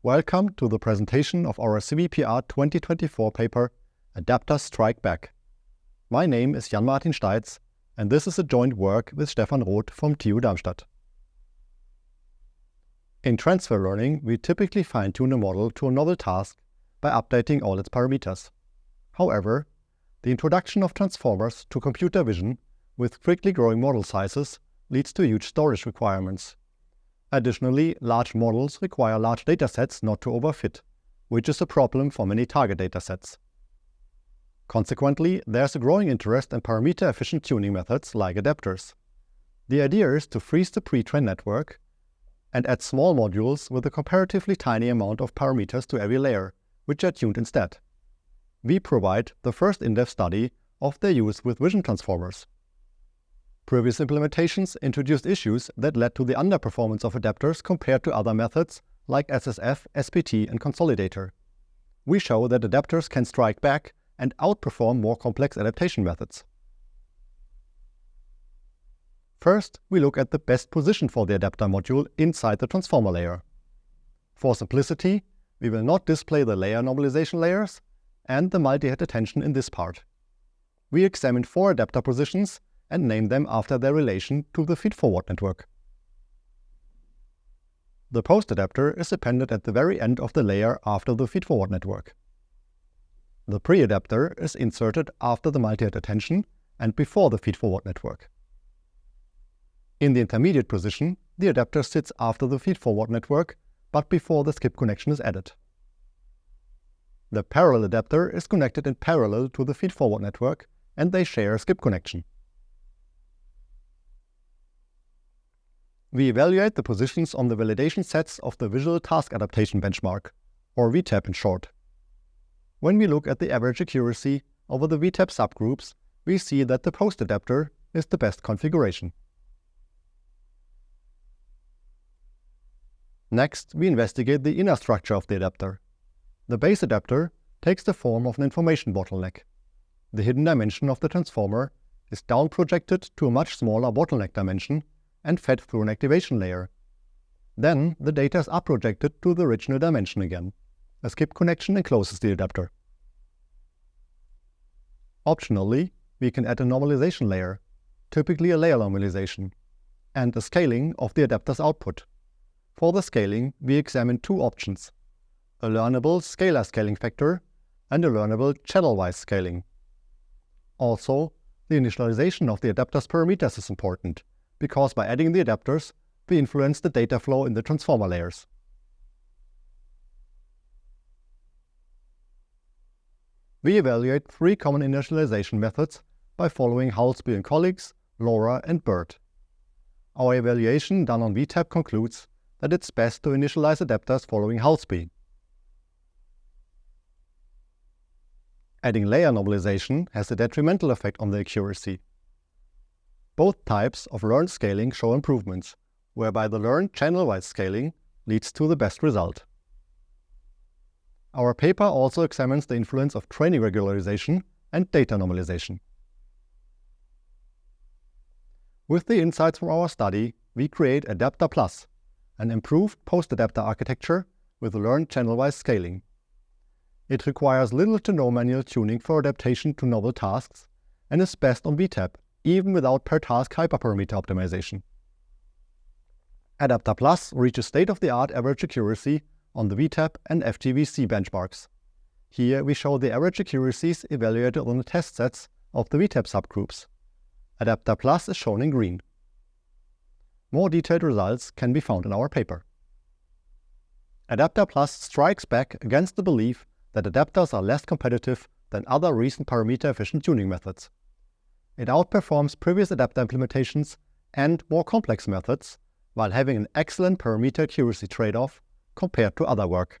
Welcome to the presentation of our CVPR 2024 paper, Adapters Strike Back. My name is Jan-Martin Steitz, and this is a joint work with Stefan Roth from TU Darmstadt. In transfer learning, we typically fine-tune a model to a novel task by updating all its parameters. However, the introduction of transformers to computer vision with quickly growing model sizes leads to huge storage requirements. Additionally, large models require large datasets not to overfit, which is a problem for many target datasets. Consequently, there's a growing interest in parameter-efficient tuning methods like adapters. The idea is to freeze the pre-trained network and add small modules with a comparatively tiny amount of parameters to every layer, which are tuned instead. We provide the first in-depth study of their use with vision transformers. Previous implementations introduced issues that led to the underperformance of adapters compared to other methods like SSF, SPT, and Consolidator. We show that adapters can strike back and outperform more complex adaptation methods. First, we look at the best position for the adapter module inside the transformer layer. For simplicity, we will not display the layer normalization layers and the multi-head attention in this part. We examine 4 adapter positions and name them after their relation to the feed-forward network. The post adapter is appended at the very end of the layer after the feed-forward network. The pre-adapter is inserted after the multi-head attention and before the feed-forward network. In the intermediate position, the adapter sits after the feed-forward network, but before the skip connection is added. The parallel adapter is connected in parallel to the feed-forward network, and they share a skip connection. We evaluate the positions on the validation sets of the Visual Task Adaptation Benchmark, or VTAB in short. When we look at the average accuracy over the VTAB subgroups, we see that the post adapter is the best configuration. Next, we investigate the inner structure of the adapter. The base adapter takes the form of an information bottleneck. The hidden dimension of the transformer is down projected to a much smaller bottleneck dimension and fed through an activation layer. Then the data is up projected to the original dimension again. A skip connection encloses the adapter. Optionally, we can add a normalization layer, typically a layer normalization, and a scaling of the adapter's output. For the scaling, we examine 2 options: a learnable scalar scaling factor and a learnable channel-wise scaling. Also, the initialization of the adapter's parameters is important, because by adding the adapters, we influence the data flow in the transformer layers. We evaluate 3 common initialization methods by following Howlsby and colleagues, Laura and Bird. Our evaluation done on VTAB concludes that it's best to initialize adapters following Howlsby. Adding layer normalization has a detrimental effect on the accuracy. Both types of learned scaling show improvements, whereby the learned channel-wise scaling leads to the best result. Our paper also examines the influence of training regularization and data normalization. With the insights from our study, we create Adapter Plus, an improved post-adapter architecture with learned channel-wise scaling. It requires little to no manual tuning for adaptation to novel tasks and is best on VTAB, even without per-task hyperparameter optimization. Adapter Plus reaches state-of-the-art average accuracy on the VTAB and FTVC benchmarks. Here we show the average accuracies evaluated on the test sets of the VTAB subgroups. Adapter Plus is shown in green. More detailed results can be found in our paper. Adapter Plus strikes back against the belief that adapters are less competitive than other recent parameter-efficient tuning methods. It outperforms previous adapter implementations and more complex methods, while having an excellent parameter accuracy trade-off compared to other work.